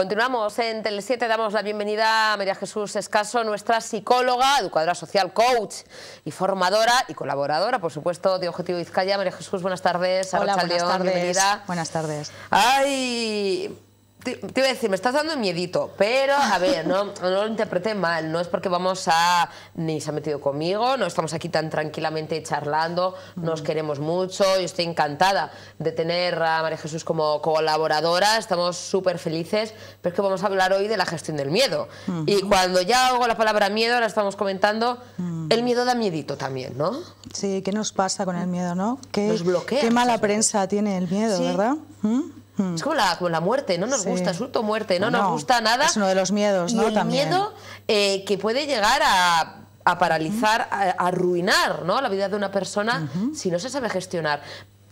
Continuamos en Tele7, damos la bienvenida a María Jesús Escaso, nuestra psicóloga, educadora social, coach y formadora y colaboradora, por supuesto, de Objetivo Vizcaya. María Jesús, buenas tardes. Hola, buenas tardes. Bienvenida. Buenas tardes. Ay, te iba a decir, me estás dando miedito, pero a ver, no lo interprete mal, no es porque ni se ha metido conmigo, no estamos aquí tan tranquilamente charlando, nos queremos mucho, yo estoy encantada de tener a María Jesús como colaboradora, estamos súper felices, pero es que vamos a hablar hoy de la gestión del miedo. Y cuando ya oigo la palabra miedo, ahora estamos comentando, el miedo da miedito también, ¿no? Sí, ¿qué nos pasa con el miedo, no? Nos bloquea. Qué mala prensa tiene el miedo, sí. ¿Verdad? Es como la muerte, no nos gusta, susto, muerte, no nos gusta nada. Es uno de los miedos, ¿no? Y el También. miedo que puede llegar a paralizar, a arruinar, ¿no?, la vida de una persona si no se sabe gestionar.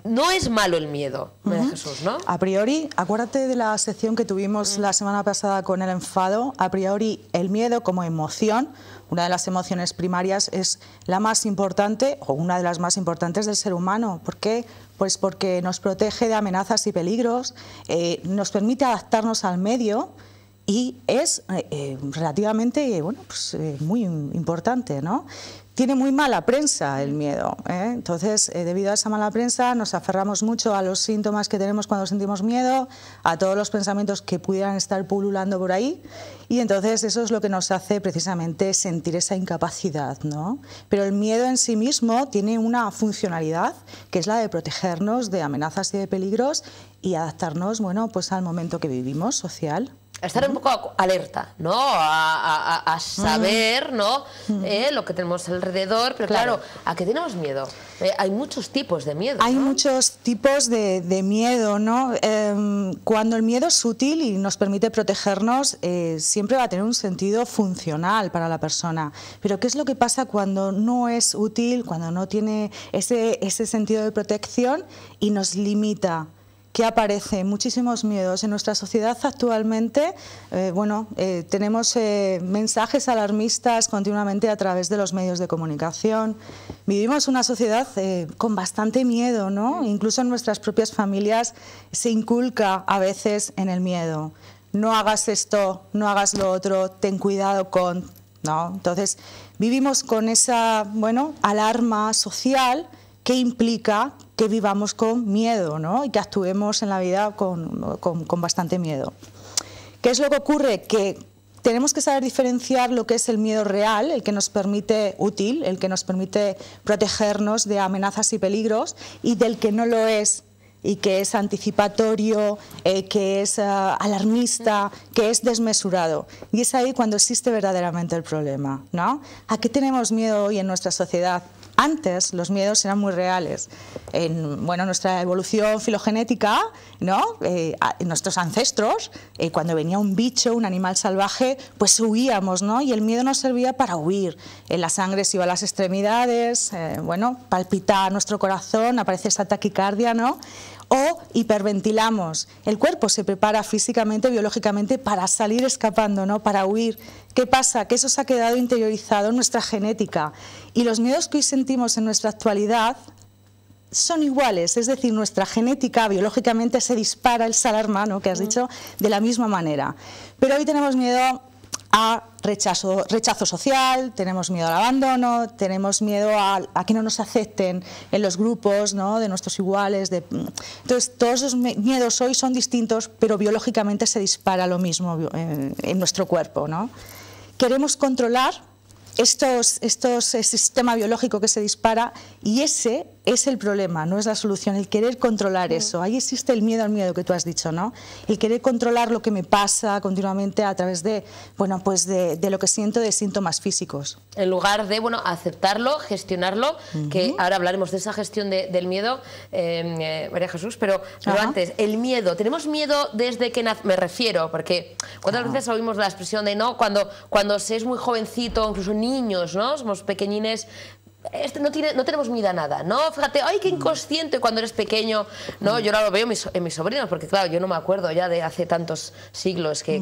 No es malo el miedo, María Jesús, ¿no? A priori, acuérdate de la sección que tuvimos la semana pasada con el enfado. A priori, el miedo como emoción, una de las emociones primarias, es la más importante o una de las más importantes del ser humano. ¿Por qué? Pues porque nos protege de amenazas y peligros, nos permite adaptarnos al medio y es relativamente muy importante, ¿no? Tiene muy mala prensa el miedo, ¿eh? Entonces, debido a esa mala prensa, nos aferramos mucho a los síntomas que tenemos cuando sentimos miedo, a todos los pensamientos que pudieran estar pululando por ahí, y entonces eso es lo que nos hace precisamente sentir esa incapacidad, ¿no? Pero el miedo en sí mismo tiene una funcionalidad, que es la de protegernos de amenazas y de peligros y adaptarnos, bueno, pues al momento que vivimos, social. Estar un poco alerta, ¿no? A saber, ¿no? Lo que tenemos alrededor, pero claro, ¿a qué tenemos miedo? Hay muchos tipos de miedo, Hay ¿no? muchos tipos de miedo, ¿no? Cuando el miedo es útil y nos permite protegernos, siempre va a tener un sentido funcional para la persona. Pero ¿qué es lo que pasa cuando no es útil, cuando no tiene ese sentido de protección y nos limita? Que aparece muchísimos miedos en nuestra sociedad actualmente. Tenemos mensajes alarmistas continuamente a través de los medios de comunicación. Vivimos una sociedad con bastante miedo, ¿no? Incluso en nuestras propias familias se inculca a veces en el miedo. No hagas esto, no hagas lo otro, ten cuidado con... ¿no? Entonces, vivimos con esa, alarma social que implica que vivamos con miedo, ¿no? Y que actuemos en la vida con bastante miedo. ¿Qué es lo que ocurre? Que tenemos que saber diferenciar lo que es el miedo real, el que nos permite útil, el que nos permite protegernos de amenazas y peligros, y del que no lo es, y que es anticipatorio, que es alarmista, que es desmesurado. Y es ahí cuando existe verdaderamente el problema, ¿no? ¿A qué tenemos miedo hoy en nuestra sociedad? Antes los miedos eran muy reales. En nuestra evolución filogenética, ¿no? Nuestros ancestros, cuando venía un bicho, un animal salvaje, pues huíamos, ¿no? Y el miedo nos servía para huir. La sangre se iba a las extremidades, palpita nuestro corazón, aparece esa taquicardia, ¿no? O hiperventilamos. El cuerpo se prepara físicamente, biológicamente para salir escapando, ¿no? Para huir. ¿Qué pasa? Que eso se ha quedado interiorizado en nuestra genética. Y los miedos que hoy sentimos en nuestra actualidad son iguales, es decir, nuestra genética biológicamente se dispara esa alarma, ¿no?, que has dicho, de la misma manera. Pero hoy tenemos miedo a rechazo social, tenemos miedo al abandono, tenemos miedo a que no nos acepten en los grupos, ¿no?, de nuestros iguales. Entonces, todos esos miedos hoy son distintos, pero biológicamente se dispara lo mismo en nuestro cuerpo, ¿no? Queremos controlar ese sistema biológico que se dispara, y ese es el problema, no es la solución, el querer controlar eso. Ahí existe el miedo al miedo que tú has dicho, ¿no? El querer controlar lo que me pasa continuamente a través de lo que siento, de síntomas físicos. En lugar de, aceptarlo, gestionarlo, que ahora hablaremos de esa gestión del miedo, María Jesús, pero antes, el miedo, ¿tenemos miedo desde que me refiero? Porque ¿cuántas veces oímos la expresión de cuando se es muy jovencito, incluso niños, ¿no? Somos pequeñines, no tenemos miedo a nada, ¿no? Fíjate, ¡ay, qué inconsciente cuando eres pequeño! ¿No? Yo ahora lo veo en mis sobrinos, porque claro, yo no me acuerdo ya de hace tantos siglos que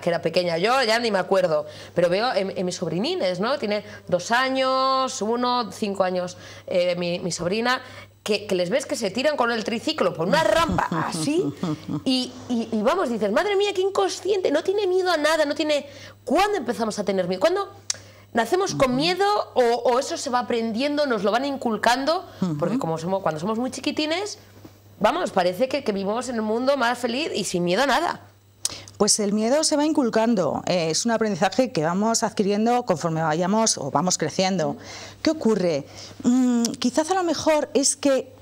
era pequeña, yo ya ni me acuerdo, pero veo en mis sobrinines, ¿no? Tiene 2 años, 1, 5 años mi sobrina, que les ves que se tiran con el triciclo por una rampa así y vamos, dices, madre mía, qué inconsciente, no tiene miedo a nada, no tiene... ¿Cuándo empezamos a tener miedo? ¿Cuándo nacemos con miedo o eso se va aprendiendo, nos lo van inculcando? Porque cuando somos muy chiquitines, vamos, parece que vivimos en un mundo más feliz y sin miedo a nada. Pues el miedo se va inculcando, es un aprendizaje que vamos adquiriendo conforme vamos creciendo. ¿Qué ocurre? Quizás a lo mejor es que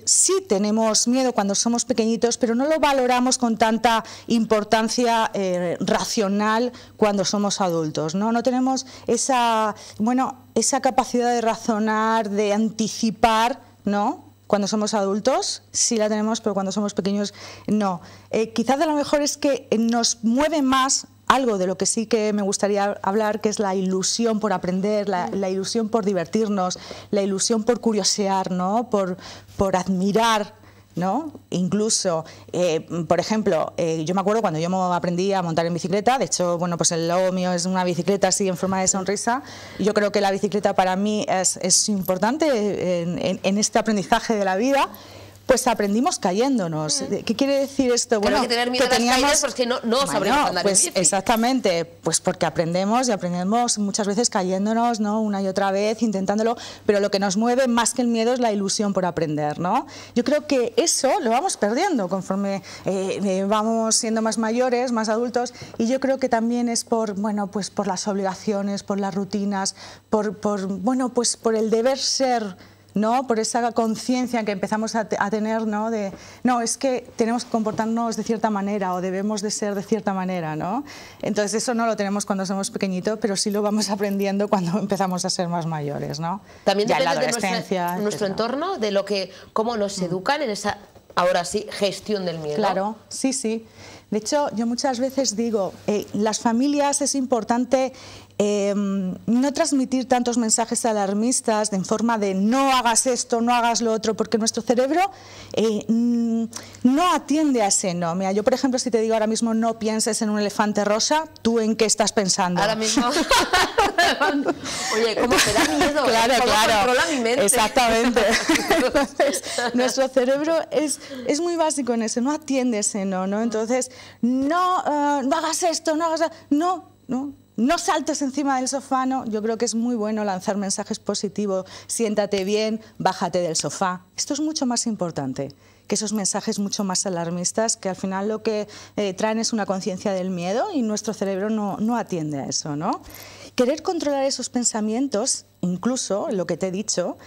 sí tenemos miedo cuando somos pequeñitos, pero no lo valoramos con tanta importancia racional cuando somos adultos, ¿no? No tenemos esa capacidad de razonar, de anticipar, ¿no? Cuando somos adultos sí la tenemos, pero cuando somos pequeños no. Quizás a lo mejor es que nos mueve más algo de lo que sí que me gustaría hablar, que es la ilusión por aprender, la ilusión por divertirnos, la ilusión por curiosear, ¿no? por admirar, ¿no? Incluso, por ejemplo, yo me acuerdo cuando yo aprendí a montar en bicicleta, de hecho, bueno, pues el logo mío es una bicicleta así en forma de sonrisa. Yo creo que la bicicleta para mí es importante en este aprendizaje de la vida. Pues aprendimos cayéndonos. ¿Qué quiere decir esto? Bueno, que tener miedo a las caídas porque no sabremos andar en bici. Exactamente, pues porque aprendemos muchas veces cayéndonos, ¿no? Una y otra vez, intentándolo, pero lo que nos mueve más que el miedo es la ilusión por aprender, ¿no? Yo creo que eso lo vamos perdiendo conforme vamos siendo más mayores, más adultos, y yo creo que también es por las obligaciones, por las rutinas, por el deber ser, ¿no? Por esa conciencia que empezamos a tener, ¿no? Es que tenemos que comportarnos de cierta manera o debemos de ser de cierta manera, ¿no? Entonces eso no lo tenemos cuando somos pequeñitos, pero sí lo vamos aprendiendo cuando empezamos a ser más mayores, ¿no? También ya depende de nuestro entorno, de cómo nos educan en esa, ahora sí, gestión del miedo. Claro, sí. De hecho, yo muchas veces digo, las familias es importante no transmitir tantos mensajes alarmistas en forma de no hagas esto, no hagas lo otro, porque nuestro cerebro no atiende a ese no. Mira, yo por ejemplo, si te digo ahora mismo no pienses en un elefante rosa, ¿tú en qué estás pensando? Ahora mismo. Oye, ¿cómo te da miedo? Claro. Controla mi mente. Exactamente. Entonces, nuestro cerebro es muy básico en eso, no atiende ese no, ¿no? Entonces, no hagas esto, no hagas... No saltes encima del sofá, ¿no? Yo creo que es muy bueno lanzar mensajes positivos, siéntate bien, bájate del sofá. Esto es mucho más importante que esos mensajes mucho más alarmistas, que al final lo que traen es una conciencia del miedo y nuestro cerebro no atiende a eso, ¿no? Querer controlar esos pensamientos, incluso lo que te he dicho,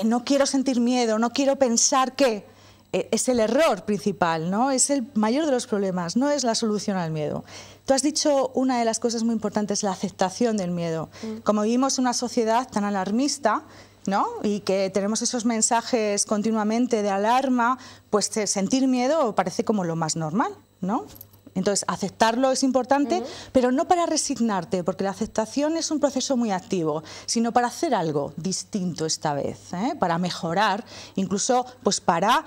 no quiero sentir miedo, no quiero pensar que... es el error principal, ¿no? Es el mayor de los problemas, no es la solución al miedo. Tú has dicho una de las cosas muy importantes, la aceptación del miedo. Como vivimos en una sociedad tan alarmista, ¿no? Y que tenemos esos mensajes continuamente de alarma, pues sentir miedo parece como lo más normal, ¿no? Entonces, aceptarlo es importante, pero no para resignarte, porque la aceptación es un proceso muy activo, sino para hacer algo distinto esta vez, para mejorar, incluso pues para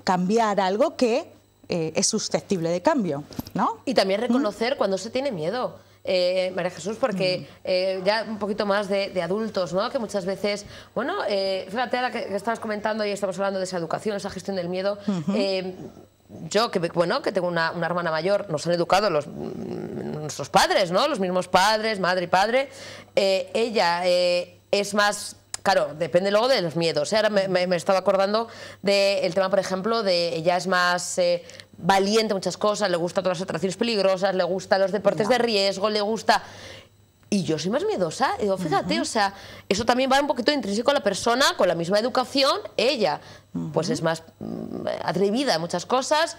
cambiar algo que es susceptible de cambio, ¿no? Y también reconocer cuando se tiene miedo. María Jesús, porque ya un poquito más de adultos, ¿no? Que muchas veces, fíjate ahora que estabas comentando y estamos hablando de esa educación, esa gestión del miedo. Yo, que tengo una hermana mayor, nos han educado nuestros padres, ¿no? Los mismos padres, madre y padre. Ella es más... Claro, depende luego de los miedos. Ahora me estaba acordando del tema, por ejemplo, de ella es más valiente en muchas cosas, le gustan todas las atracciones peligrosas, le gustan los deportes de riesgo, le gusta... Y yo soy más miedosa. Y digo, fíjate, o sea, eso también va un poquito intrínseco a la persona, con la misma educación, ella pues es más atrevida en muchas cosas,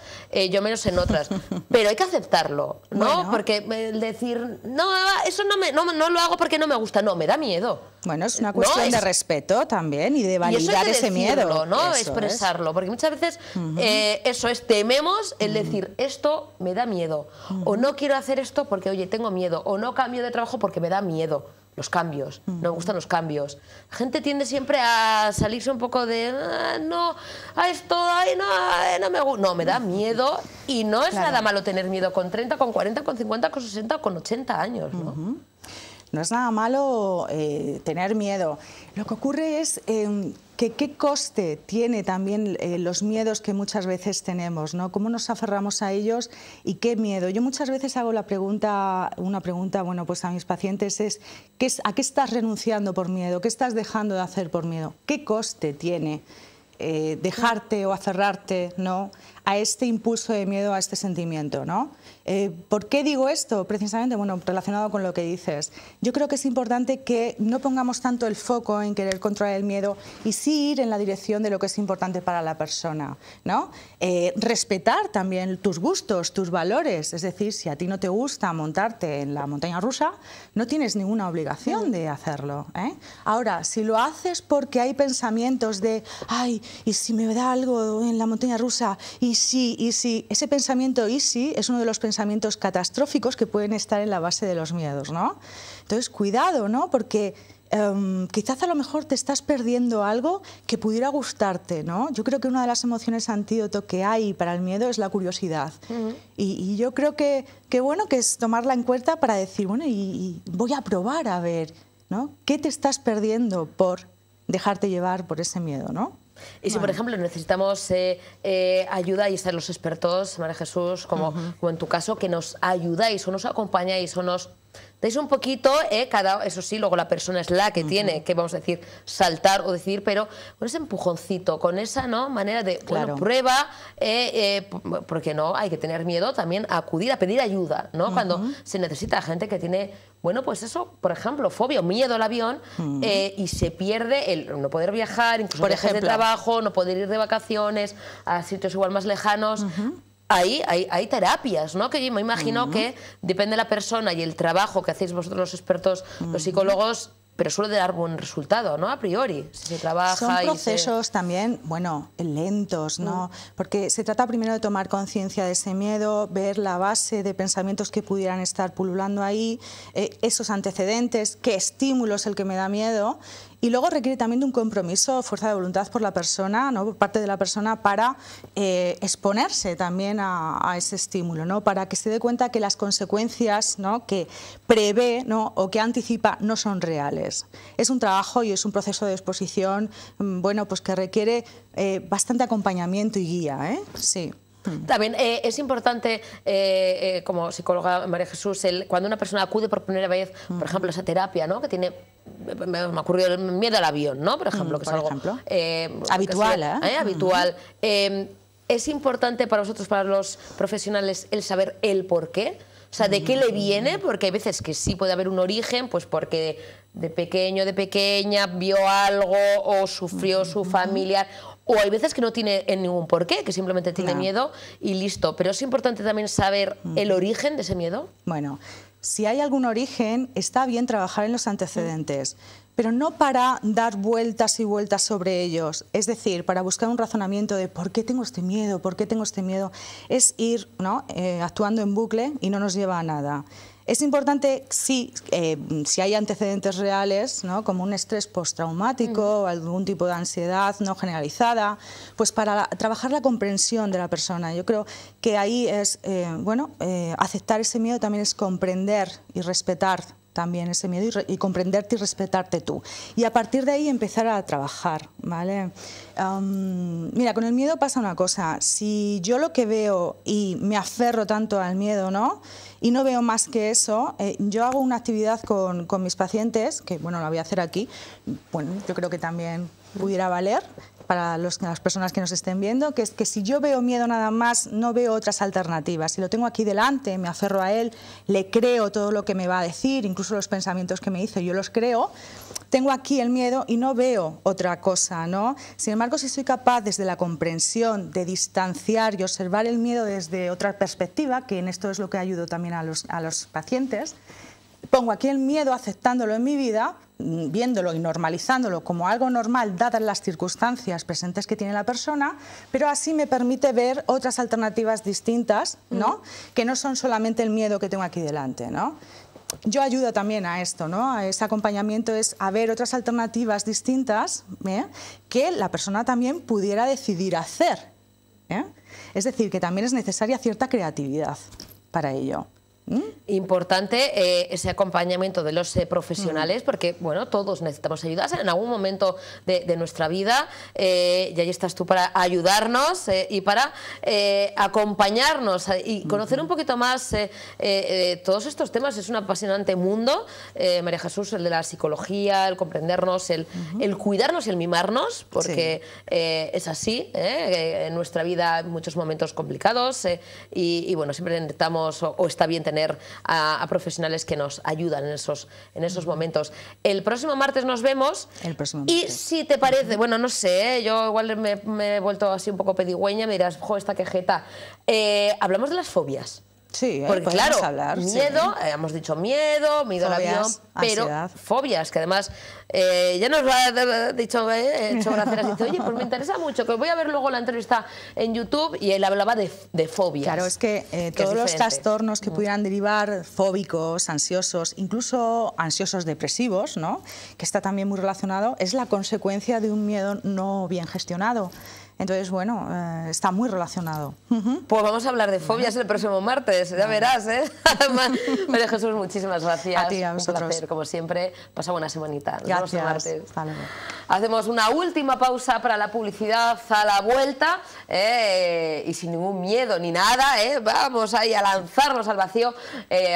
yo menos en otras. Pero hay que aceptarlo, ¿no? Porque el decir, no, eso no lo hago porque no me gusta, no, me da miedo. Bueno, es una cuestión de respeto también y de validar ese miedo, ¿no? Expresarlo, porque muchas veces eso es, tememos el decir, esto me da miedo, o no quiero hacer esto porque, oye, tengo miedo, o no cambio de trabajo porque me da miedo. Los cambios, no me gustan los cambios. La gente tiende siempre a salirse un poco de no me gusta. No, me da miedo y no es nada malo tener miedo con 30, con 40, con 50, con 60 o con 80 años, ¿no? No es nada malo tener miedo. Lo que ocurre es que que qué coste tiene también los miedos que muchas veces tenemos, ¿no? Cómo nos aferramos a ellos y qué miedo. Yo muchas veces hago una pregunta, bueno, pues a mis pacientes ¿a qué estás renunciando por miedo? ¿Qué estás dejando de hacer por miedo? ¿Qué coste tiene dejarte o aferrarte, ¿no?, a este impulso de miedo, a este sentimiento, ¿no? ¿Por qué digo esto? Precisamente, bueno, relacionado con lo que dices. Yo creo que es importante que no pongamos tanto el foco en querer controlar el miedo y sí ir en la dirección de lo que es importante para la persona, ¿no? Respetar también tus gustos, tus valores. Es decir, si a ti no te gusta montarte en la montaña rusa, no tienes ninguna obligación de hacerlo, ¿eh? Ahora, si lo haces porque hay pensamientos de, ay, ¿y si me da algo en la montaña rusa? Y sí, ese pensamiento y sí es uno de los pensamientos catastróficos que pueden estar en la base de los miedos, ¿no? Entonces, cuidado, ¿no? Porque quizás a lo mejor te estás perdiendo algo que pudiera gustarte, ¿no? Yo creo que una de las emociones antídoto que hay para el miedo es la curiosidad. Y yo creo que bueno, que es tomarla en cuenta para decir, bueno, y voy a probar a ver, ¿no? ¿Qué te estás perdiendo por dejarte llevar por ese miedo, ¿no? Y si, por ejemplo, necesitamos ayuda, y están los expertos, María Jesús, como en tu caso, que nos ayudáis o nos acompañáis o nos dais un poquito, eso sí, luego la persona es la que tiene que, vamos a decir, saltar o decidir, pero con ese empujoncito, con esa, ¿no?, manera de, bueno, prueba, porque no hay que tener miedo también a acudir, a pedir ayuda, ¿no? Cuando se necesita gente que tiene, bueno, pues eso, por ejemplo, fobia o miedo al avión, y se pierde el no poder viajar, incluso viajes de trabajo, no poder ir de vacaciones a sitios igual más lejanos. Hay terapias, ¿no? Que yo me imagino que depende de la persona y el trabajo que hacéis vosotros los expertos, los psicólogos, pero suele dar buen resultado, ¿no? A priori, si se trabaja. Son procesos también, bueno, lentos, ¿no? Porque se trata primero de tomar conciencia de ese miedo, ver la base de pensamientos que pudieran estar pululando ahí, esos antecedentes, qué estímulo es el que me da miedo. Y luego requiere también de un compromiso, fuerza de voluntad por la persona, ¿no?, por parte de la persona, para exponerse también a ese estímulo, ¿no?, para que se dé cuenta que las consecuencias, ¿no?, que prevé, ¿no?, o que anticipa no son reales. Es un trabajo y es un proceso de exposición, bueno, pues que requiere bastante acompañamiento y guía, ¿eh? Sí. También es importante, como psicóloga María Jesús, cuando una persona acude por primera vez, por ejemplo, esa terapia, ¿no?, que tiene, me ha ocurrido el miedo al avión, ¿no?, por ejemplo, que es algo habitual, habitual. Es importante para vosotros, para los profesionales, el saber el por qué. O sea, ¿de qué le viene? Porque hay veces que sí puede haber un origen, pues porque de pequeño, de pequeña, vio algo o sufrió su familiar. O hay veces que no tiene ningún porqué, que simplemente tiene miedo y listo. Pero es importante también saber el origen de ese miedo. Bueno, si hay algún origen, está bien trabajar en los antecedentes, pero no para dar vueltas y vueltas sobre ellos. Es decir, para buscar un razonamiento de ¿por qué tengo este miedo? ¿Por qué tengo este miedo? Es ir, ¿no?, actuando en bucle y no nos lleva a nada. Es importante, sí, si hay antecedentes reales, ¿no?, como un estrés postraumático, algún tipo de ansiedad no generalizada, pues para trabajar la comprensión de la persona. Yo creo que ahí es, aceptar ese miedo también es comprender y respetar también ese miedo y comprenderte y respetarte tú. Y a partir de ahí empezar a trabajar, ¿vale? Mira, con el miedo pasa una cosa. Si yo lo que veo y me aferro tanto al miedo, ¿no?, y no veo más que eso, yo hago una actividad con mis pacientes, que bueno, la voy a hacer aquí, bueno, yo creo que también pudiera valer para las personas que nos estén viendo, que es que si yo veo miedo nada más, no veo otras alternativas. Si lo tengo aquí delante, me aferro a él, le creo todo lo que me va a decir, incluso los pensamientos que me dice, yo los creo, tengo aquí el miedo y no veo otra cosa, ¿no? Sin embargo, si soy capaz desde la comprensión de distanciar y observar el miedo desde otra perspectiva, que en esto es lo que ayudo también a los pacientes, pongo aquí el miedo aceptándolo en mi vida, viéndolo y normalizándolo como algo normal dadas las circunstancias presentes que tiene la persona, pero así me permite ver otras alternativas distintas, ¿no?, que no son solamente el miedo que tengo aquí delante, ¿no? Yo ayudo también a esto, ¿no? A ese acompañamiento es a ver otras alternativas distintas, que la persona también pudiera decidir hacer, Es decir, que también es necesaria cierta creatividad para ello. Importante ese acompañamiento de los profesionales, porque bueno, todos necesitamos ayuda en algún momento de nuestra vida, y ahí estás tú para ayudarnos y para acompañarnos y conocer un poquito más todos estos temas. Es un apasionante mundo, María Jesús, el de la psicología, el comprendernos, el cuidarnos y el mimarnos, porque es así, en nuestra vida hay muchos momentos complicados, y bueno, siempre necesitamos o está bien tener a profesionales que nos ayudan en esos momentos. El próximo martes nos vemos. Y si te parece, bueno, no sé, yo igual me he vuelto así un poco pedigüeña, me dirás, jo, esta quejeta. Hablamos de las fobias. Sí, porque claro, hablar, miedo, hemos dicho miedo al avión, pero ansiedad. Fobias, que además ya nos lo ha dicho Graceras, dice, oye, pues me interesa mucho, que voy a ver luego la entrevista en YouTube, y él hablaba de fobias. Claro, es que todos los trastornos que pudieran derivar, fóbicos, ansiosos, incluso ansiosos depresivos, ¿no?, que está también muy relacionado, es la consecuencia de un miedo no bien gestionado. Entonces, bueno, está muy relacionado. Pues vamos a hablar de fobias el próximo martes, ya verás, ¿eh? María Jesús, muchísimas gracias. A ti, a vosotros. Un placer, como siempre. Pasa buena semanita. Nos Gracias. vemos el martes. Hasta luego. Hacemos una última pausa para la publicidad a la vuelta, y sin ningún miedo ni nada, vamos ahí a lanzarnos al vacío.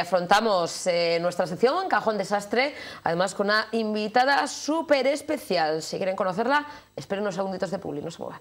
Afrontamos nuestra sección Cajón Desastre, además con una invitada súper especial. Si quieren conocerla, esperen unos segunditos de publi, no se muevan.